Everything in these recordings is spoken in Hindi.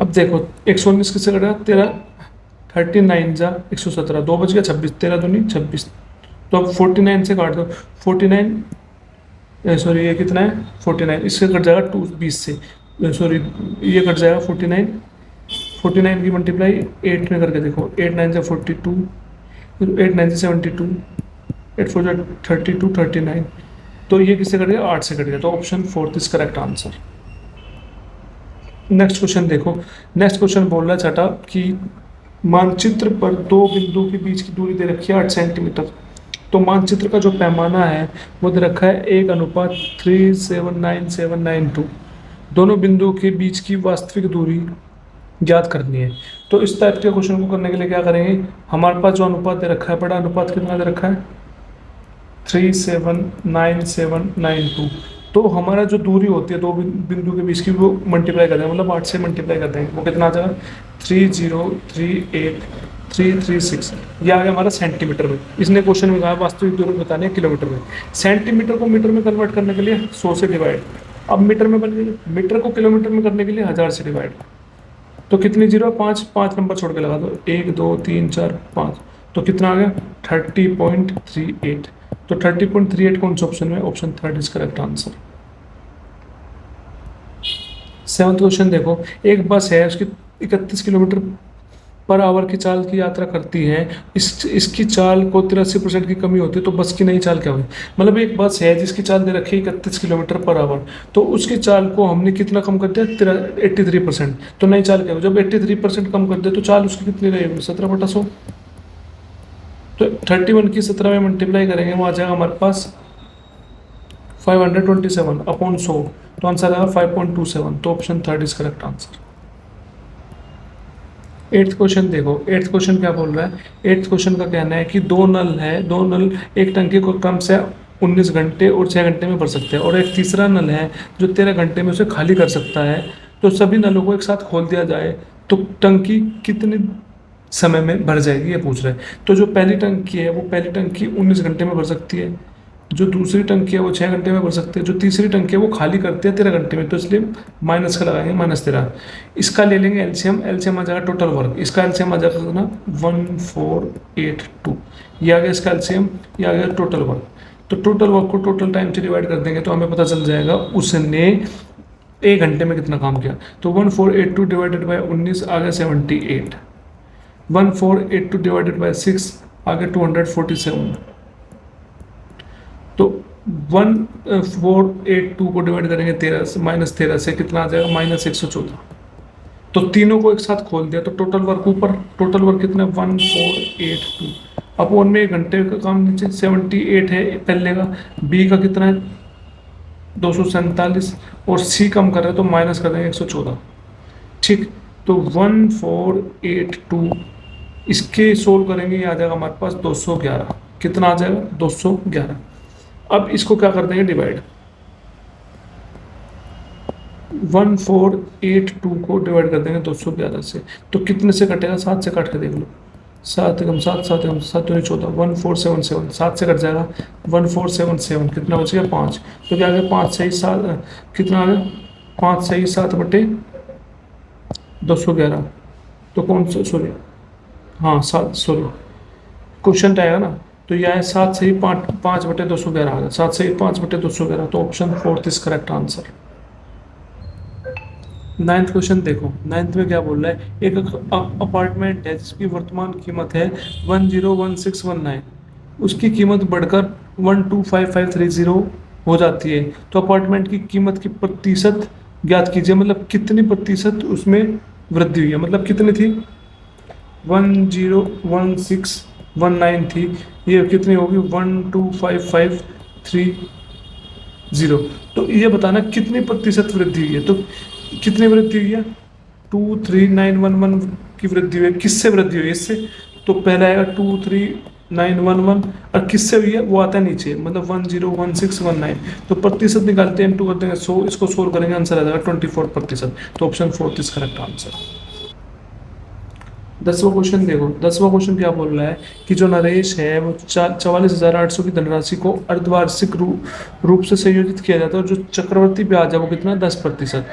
अब देखो 119 किससे कटेगा, तेरह 39 जा 117, 2 बच गया 26, 13 दूनी 26। तो अब 49 से काट दो, 49 सॉरी ये कितना है 49, इससे कट जाएगा 2 20 से, सॉरी ये कट जाएगा 49, 49 की मल्टीप्लाई 8 में करके देखो, 8 9 से 42, फिर 8 9 से 72, 8 4 जा 32 39। तो ये किससे कट गया, 8 से कट गया, तो option fourth is correct answer. Next question देखो, नेक्स्ट क्वेश्चन बोल रहा है छठा कि मानचित्र पर दो बिंदु के बीच की दूरी दे रखी है 8 सेंटीमीटर। तो मानचित्र का जो पैमाना है वो दे रखा है 1:379,792। दोनों बिंदुओं के बीच की वास्तविक दूरी ज्ञात करनी है। तो इस टाइप के क्वेश्चन को करने के लिए क्या करेंगे, हमारे पास जो अनुपात दे रखा है, बड़ा अनुपात कितना दे रखा है 379,792। तो हमारा जो दूरी होती है दो बिंदु के बीच की वो मल्टीप्लाई कर देंगे, मतलब 8 से मल्टीप्लाई कर देंगे, वो कितना आ जाएगा 3038,336। ये आ गया हमारा सेंटीमीटर में। इसने क्वेश्चन में कहा वास्तविक दूरी बताने किलोमीटर में। सेंटीमीटर को मीटर में कन्वर्ट करने के लिए 100 से डिवाइड, अब मीटर में बन गई, मीटर को किलोमीटर में करने के लिए 1000 से डिवाइड। तो कितनी जीरो, पाँच पाँच नंबर छोड़ के लगा दो, 1 2 3 4 5। तो कितना आ गया 30.38। तो 30.38 कौन सा ऑप्शन में, option third is correct answer. Seventh question देखो, एक बस है उसकी 31 किलोमीटर पर आवर की चाल की यात्रा करती है, इसकी चाल को 83% की कमी होती है, तो बस की नई चाल क्या हुई। मतलब एक बस है जिसकी चाल दे रखी है 31 किलोमीटर पर आवर, तो उसकी चाल को हमने कितना कम कर दिया 83%। तो नई चाल क्या हुई, जब 83% कम कर दे तो चाल उसकी कितनी रहेगी 17/100। तो 31 की 17 में मल्टीप्लाई करेंगे, वो आ जाएगा हमारे पास 527/100। तो आंसर आएगा 5.27। तो option third is correct answer. Eighth question देखो, एट्थ क्वेश्चन क्या बोल रहा है, एट्थ क्वेश्चन का कहना है कि दो नल है, दो नल एक टंकी को क्रम से 19 घंटे और 6 घंटे में भर सकते हैं, और एक तीसरा नल है जो 13 घंटे में उसे खाली कर सकता है। तो सभी नलों को एक साथ खोल दिया जाए तो टंकी कितने समय में भर जाएगी, ये पूछ रहा है। तो जो पहली टंकी है वो पहली टंकी 19 घंटे में भर सकती है, जो दूसरी टंकी है वो 6 घंटे में भर सकती है, जो तीसरी टंकी है वो खाली करती है 13 घंटे में, तो इसलिए माइनस का लगाएंगे -13। इसका ले लेंगे एलसीएम, एलसीएम आ जाएगा टोटल वर्क, इसका एलसीएम आ जाएगा कितना 1482। ये आ गया इसका एलसीएम, ये आ गया टोटल वर्क। तो टोटल वर्क को टोटल टाइम से डिवाइड कर देंगे तो हमें पता चल जाएगा उसने 1 घंटे में कितना काम किया। तो 1482 डिवाइडेड बाई 19 आ गया 78। 1482 डिवाइडेड बाई 6 आ गया 247। तो 1482 को डिवाइड करेंगे 13 से, -13 से कितना आ जाएगा -114। तो तीनों को एक साथ खोल दिया तो टोटल वर्क ऊपर, टोटल वर्क कितना 1482 अपॉन में 1 घंटे का काम नीचे 78 है पहले का, बी का कितना है 247, और सी कम कर रहे हैं तो माइनस कर देंगे 114। ठीक, तो 1482 इसके सोल्व करेंगे, ये आ जाएगा हमारे पास 211। कितना आ जाएगा 211। अब इसको क्या कर देंगे डिवाइड, 1482 को डिवाइड कर देंगे 211 से, तो कितने से कटेगा 7 से काट के देख लो, 7 एकम 7, 7 एकम 7 दूनी 14, 1477, 7 से कट जाएगा 1477, कितना बच गया 5। तो क्या आ गया 5 सही 7, कितना आ गया 5 सही 7 बटे 211। तो कौन सा, सॉरी हाँ 7, सॉरी क्वेश्चन आएगा ना, तो यह है 7 से ही 5 बटे 211 आ गया, 7 से ही 5 बटे 211। तो option fourth is correct answer. Ninth question देखो, नाइन्थ में क्या बोल रहा है, एक अपार्टमेंट है जिसकी वर्तमान कीमत है 101619, उसकी कीमत बढ़कर 125530 हो जाती है, तो अपार्टमेंट की कीमत की प्रतिशत ज्ञात कीजिए। मतलब कितनी प्रतिशत उसमें वृद्धि हुई है, मतलब कितनी थी 101619 थी, ये कितनी होगी 125530। तो ये बताना कितनी प्रतिशत वृद्धि हुई है। तो कितनी वृद्धि हुई है 23911 की वृद्धि हुई है। किससे वृद्धि हुई है, इससे। तो पहला आएगा 23911, और किससे हुई है वो आता है नीचे, मतलब 101619। तो प्रतिशत निकालते हैं, इंटू करते हैं 100, इसको सोल्व करेंगे आंसर आ जाएगा 24%। तो option fourth is correct answer. 10वां क्वेश्चन देखो, 10वां क्वेश्चन क्या बोल रहा है कि जो नरेश है वो 44,800 की धनराशि को अर्धवार्षिक रूप से संयोजित किया जाता है, और जो चक्रवर्ती ब्याज है वो कितना 10%,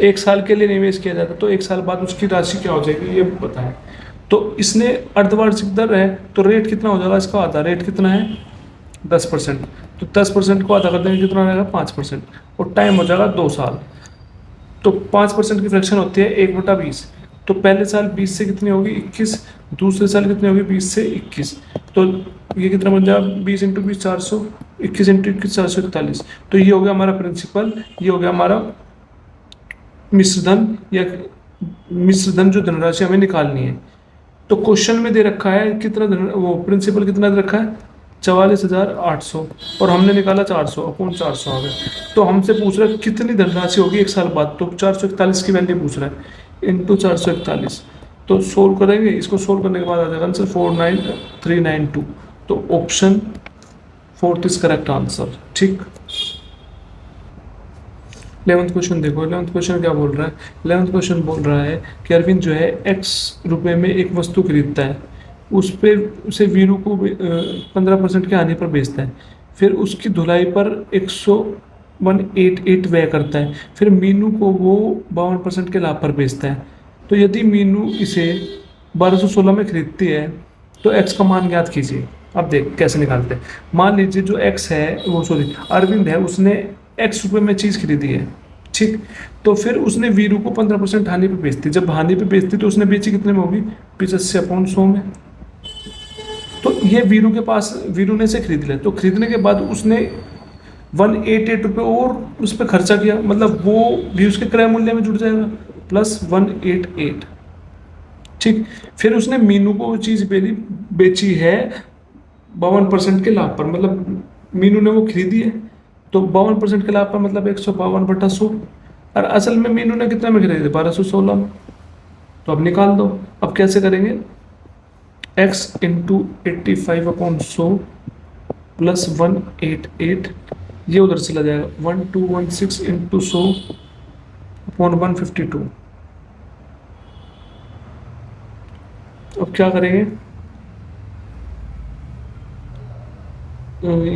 एक साल के लिए निवेश किया जाता है, तो एक साल बाद उसकी राशि क्या हो जाएगी ये बताएं। तो इसने अर्धवार्षिक दर है, तो रेट कितना हो जाएगा इसका, आधा रेट कितना है 10%, तो 10% को आधा कर देंगे कितना रहेगा 5%, और टाइम हो जाएगा 2 साल। तो 5% की फ्रैक्शन होती है 1/20। तो पहले साल 20 से कितनी होगी 21, दूसरे साल कितनी होगी 20 से 21, तो ये कितना बन जाएगा 20 × 20 400, 21 × 21 441। तो ये हो गया हमारा प्रिंसिपल, ये हो गया हमारा मिश्रधन, या मिश्रधन जो धनराशि हमें निकालनी है। तो क्वेश्चन में दे रखा है कितना वो प्रिंसिपल कितना दे रखा है 44,800, और हमने निकाला 400 अपॉन 400 आ गए। तो हमसे पूछ रहा है कितनी धनराशि होगी एक साल बाद, तो 441 की वैल्यू पूछ रहा है इंटू 441। तो सोल्व करेंगे, इसको सोल्व करने के बाद आ जाएगा आंसर 49392। तो ऑप्शन 4 इज करेक्ट आंसर। ठीक, 11th क्वेश्चन देखो, 11th क्वेश्चन क्या बोल रहा है। 11th क्वेश्चन बोल रहा है कि अरविंद जो है x रुपए में एक वस्तु खरीदता है, उस पे उसे वीरू को 15% के आने पर बेचता है, फिर उसकी धुलाई पर 188 व्यय करता है, फिर मीनू को वो 52% के लाभ पर बेचता है। तो यदि मीनू इसे 1216 में खरीदती है तो x का मान ज्ञात कीजिए। अब देख कैसे निकालते हैं। मान लीजिए जो x है वो सॉरी अरविंद है, उसने x रुपए में चीज़ खरीदी है, ठीक। तो फिर उसने वीरू को 15% हानि पे बेचती, जब हानि पे बेचती तो उसने बेची कितने में होगी 85/100 में। तो ये वीरू के पास, वीरू ने इसे खरीद लिया, तो खरीदने के बाद उसने 188 रुपये और उस पर खर्चा किया, मतलब वो भी उसके क्रय मूल्य में जुड़ जाएगा प्लस 188, ठीक। फिर उसने मीनू को वो चीज़ बेची है 52% के लाभ पर, मतलब मीनू ने वो खरीदी है तो 52% के लाभ पर, मतलब 152/100। और असल में मीनू ने कितने में खरीदी 1216 में। तो अब निकाल दो। अब कैसे करेंगे, x इंटू 85/100 प्लस 188, ये उधर चला जाएगा 1216 इंटू 100 अपॉन 152। अब क्या करेंगे,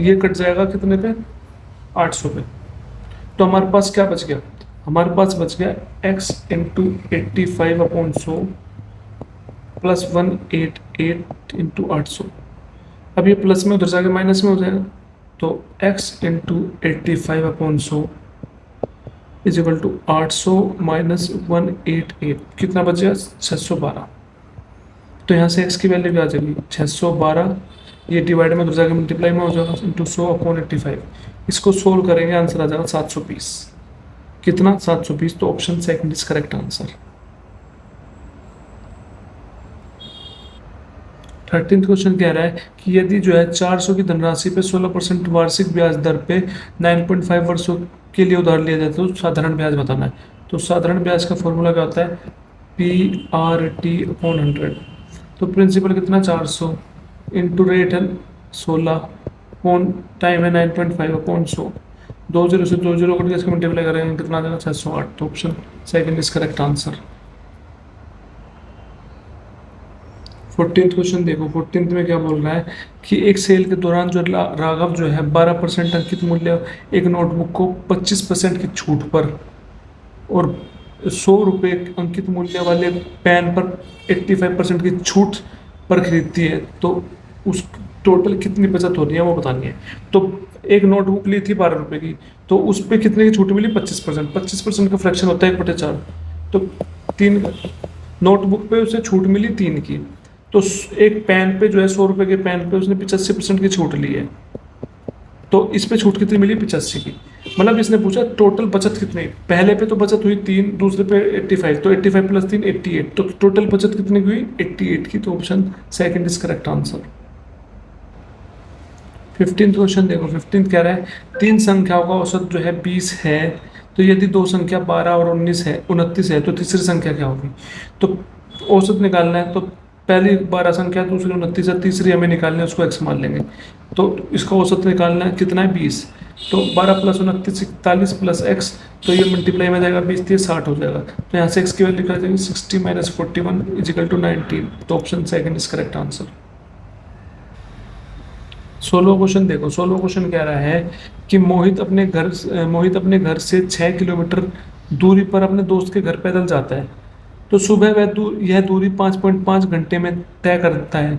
ये कट जाएगा कितने पे 800 पे। तो हमारे पास क्या बच गया, हमारे पास बच गया x इंटू 85/100 प्लस 188 इंटू 800। अब ये प्लस में उधर जाके माइनस में हो जाएगा, तो x into 85/100 is equal to 800 minus 188, कितना बच गया 612। तो यहाँ से x की वैल्यू क्या आ जाएगी 612, ये डिवाइड में उधर जाके मल्टीप्लाई में हो जाएगा इंटू 100/85। इसको सोल्व करेंगे आंसर आ जाएगा 720। कितना 720, तो option second is correct answer. 13th question कह रहा है कि यदि जो है 400 की धनराशि पे 16% वार्षिक ब्याज दर पे 9.5 वर्षों के लिए उधार लिया जाता है, तो साधारण ब्याज बताना है। तो साधारण ब्याज का फॉर्मूला क्या होता है PRT/100। तो प्रिंसिपल कितना 400 इंटू रेट है 16 अपॉन टाइम है 9.5/100। 20 से 20 कट के इसको मल्टीप्लाई करेंगे कितना आ जाएगा 608। तो option second is correct answer. 14th question देखो, 14th में क्या बोल रहा है कि एक सेल के दौरान जो राघव जो है 12% अंकित मूल्य एक नोटबुक को 25% की छूट पर और 100 रुपये अंकित मूल्य वाले पेन पर 85% की छूट पर खरीदती है, तो उस टोटल कितनी बचत होती है वो बतानी है। तो एक नोटबुक ली थी 12 रुपये की, तो उस पर कितने की छूट मिली 25%। 25% का फ्रैक्शन होता है 1/4, तो 3 नोटबुक पे उसे छूट मिली 3 की। तो एक पेन पे जो है 100 रुपये के पेन पे उसने 85% की छूट ली है, तो इस पे छूट कितनी मिली 85 की। मतलब इसने पूछा टोटल बचत कितनी, पहले पे तो बचत हुई 3, दूसरे पे 85, तो 85 प्लस 3 88, तो टोटल बचत कितनी हुई 88 की। तो option second is correct answer. 15th question देखो, 15th कह रहा है 3 संख्याओं का औसत जो है 20 है, तो यदि 2 संख्या 12 और 29 है तो तीसरी संख्या क्या होगी। तो औसत निकालना है, तो पहली 12 संख्या, दूसरी 29 है, तीसरी हमें निकालनी है, उसको x मान लेंगे। तो इसका औसत निकालना है कितना है 20, तो 12 प्लस 29 41 प्लस एक्स, तो ये मल्टीप्लाई में जाएगा 20 30 60 हो जाएगा। तो यहाँ से एक्स की वैल्यू कर देंगे 60 माइनस 41 इजिकल टू 19। तो option second is correct answer. 16 question देखो, 16 क्वेश्चन कह रहा है कि मोहित अपने घर से 6 किलोमीटर दूरी पर अपने दोस्त के घर पैदल जाता है। तो सुबह यह दूरी 5.5 घंटे में तय करता है,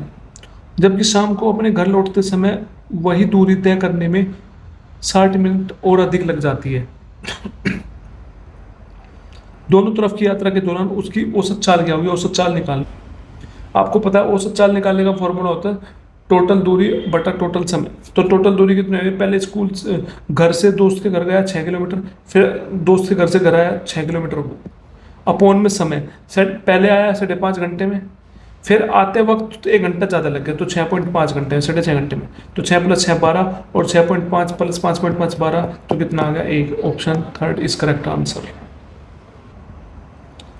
जबकि शाम को अपने घर लौटते समय वही दूरी तय करने में 60 मिनट और अधिक लग जाती है। दोनों तरफ की यात्रा के दौरान उसकी औसत चाल क्या होगी? औसत चाल निकाल, आपको पता है औसत चाल निकालने का फॉर्मूला होता है टोटल दूरी बटा टोटल समय। तो टोटल दूरी कितनी है? पहले घर से दोस्त के घर गया 6 किलोमीटर, फिर दोस्त के घर से घर आया 6 किलोमीटर अपॉन में समय, सेट पहले आया 5.5 घंटे में, फिर आते वक्त तो 1 घंटा ज़्यादा लग गया, तो 6.5 घंटे में, 6.5 घंटे में। तो 6 प्लस 6 12 और 6.5 प्लस 5.5 12, तो कितना आ गया? 1। Option third is correct answer.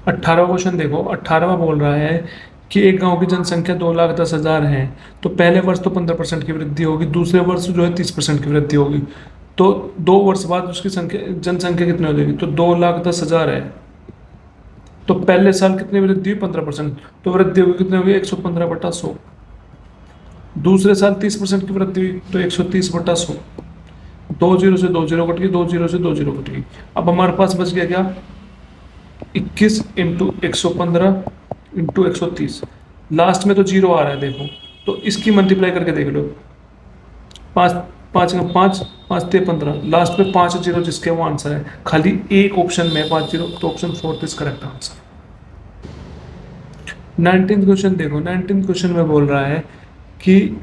18वां क्वेश्चन देखो, 18वां बोल रहा है कि एक गांव की जनसंख्या 2,10,000 है, तो पहले वर्ष तो 15% की वृद्धि होगी, दूसरे वर्ष जो है 30% की वृद्धि होगी, तो 2 वर्ष बाद उसकी जनसंख्या कितनी हो जाएगी? तो 2,10,000 है, तो पहले साल कितनी वृद्धि हुई? 15%, तो वृद्धि होगी कितनी होगी? 115/100। दूसरे साल 30% की वृद्धि हुई, तो 130/100। 2 जीरो से 2 जीरो कट गई, 2 जीरो से 2 जीरो कट गई। अब हमारे पास बच गया क्या? 21 इंटू 115 इंटू 130। लास्ट में तो जीरो आ रहा है देखो, तो इसकी मल्टीप्लाई करके देख लो। 5 5 का 5 5 ते 15, लास्ट में 5 जीरो जिसके वो आंसर है, खाली एक ऑप्शन में 5 जीरो, तो option fourth is correct answer. 19th question देखो, 19th क्वेश्चन में बोल रहा है कि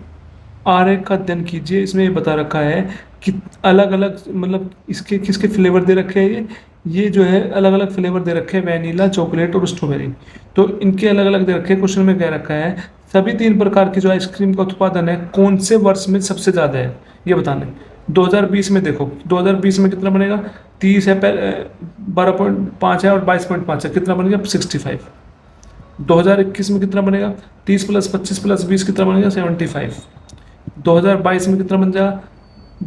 आरेख का अध्ययन कीजिए। इसमें ये बता रखा है कि अलग अलग मतलब इसके किसके फ्लेवर दे रखे हैं, ये जो है अलग अलग फ्लेवर दे रखे हैं, वैनिला, चॉकलेट और स्ट्रॉबेरी। तो इनके अलग अलग दे रखे हैं। क्वेश्चन में कह रखा है सभी 3 प्रकार की जो आइसक्रीम का उत्पादन है कौन से वर्ष में सबसे ज़्यादा है, ये बताना है। 2020 में देखो, 2020 में कितना बनेगा? 30 है, 12.5 है और 22.5 है, कितना बनेगा? 65। 2021 में कितना बनेगा? 30 प्लस 25 प्लस 20 कितना बनेगा? 75। 2022 में कितना बन जाएगा?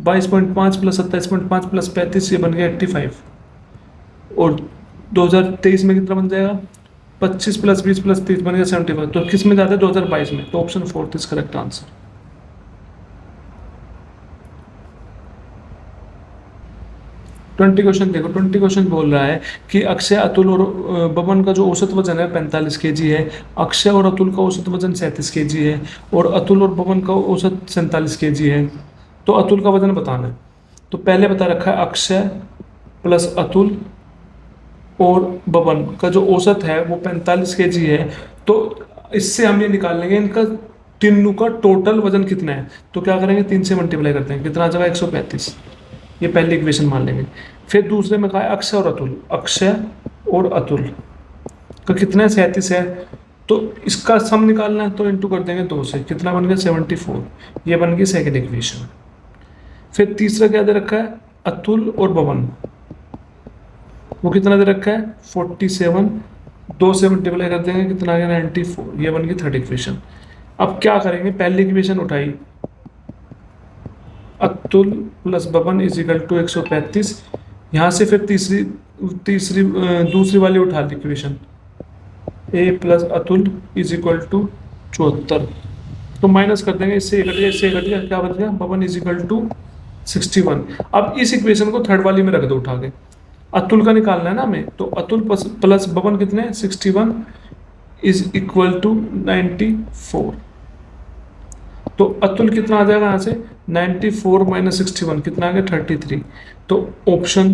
22.5 प्लस 27.5 प्लस 35, ये बन गया 85। और 2023 में कितना बन जाएगा? 25 प्लस 20 प्लस 30 बन गया 75। तो किस में जाता है? 2022 में, तो option fourth is correct answer. 20 question देखो, 20 क्वेश्चन बोल रहा है कि अक्षय, अतुल और बबन का जो औसत वजन है 45 kg है, अक्षय और अतुल का औसत वजन 37 kg है, और अतुल और बबन का औसत 47 kg है। तो अतुल का वजन बताना है। तो पहले बता रखा है अक्षय प्लस अतुल और बबन का जो औसत है वो 45 kg है। तो इससे हम ये निकाल लेंगे इनका तीनों का टोटल वजन कितना है। तो क्या करेंगे? 3 से मल्टीप्लाई करते हैं, कितना आ जाएगा? 135। ये पहली इक्वेशन मान लेंगे। फिर दूसरे में कहा है अक्षय और अतुल, अक्षय और अतुल का कितना है? 37 है, तो इसका सम निकालना है, तो इंटू कर देंगे 2 से, कितना बन गया? 74। ये बन गई सेकेंड इक्वेशन। फिर तीसरा क्या दे रखा है? अतुल और बबन, वो कितना दे रखा है? 47। 2 से मल्टीप्लाई कर देंगे, कितना आ गया? 94। ये बन गई थर्ड इक्वेशन। अब क्या करेंगे? पहली इक्वेशन उठाई, Atul plus Baban is equal to 135। यहाँ से फिर दूसरी वाली उठा ली equation, A plus Atul is equal to 74। तो माइनस कर देंगे, इससे कट गया, इससे कट गया, क्या बच गया? बबन इज इक्वल टू 61। अब इस इक्वेशन को थर्ड वाली में रख दो उठा के, अतुल का निकालना है ना हमें, तो अतुल प्लस बबन कितने? 61 इज इक्वल टू 94। तो अतुल कितना आ जाएगा यहाँ से? 94 माइनस 61 कितना आ गया? 33। तो ऑप्शन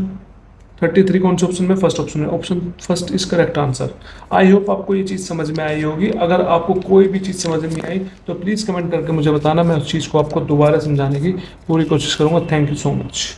33 कौन से ऑप्शन में? फर्स्ट ऑप्शन में, option first is correct answer. I hope आपको ये चीज़ समझ में आई होगी। अगर आपको कोई भी चीज़ समझ में आई तो प्लीज़ कमेंट करके मुझे बताना, मैं उस चीज़ को आपको दोबारा समझाने की पूरी कोशिश करूँगा। Thank you so much.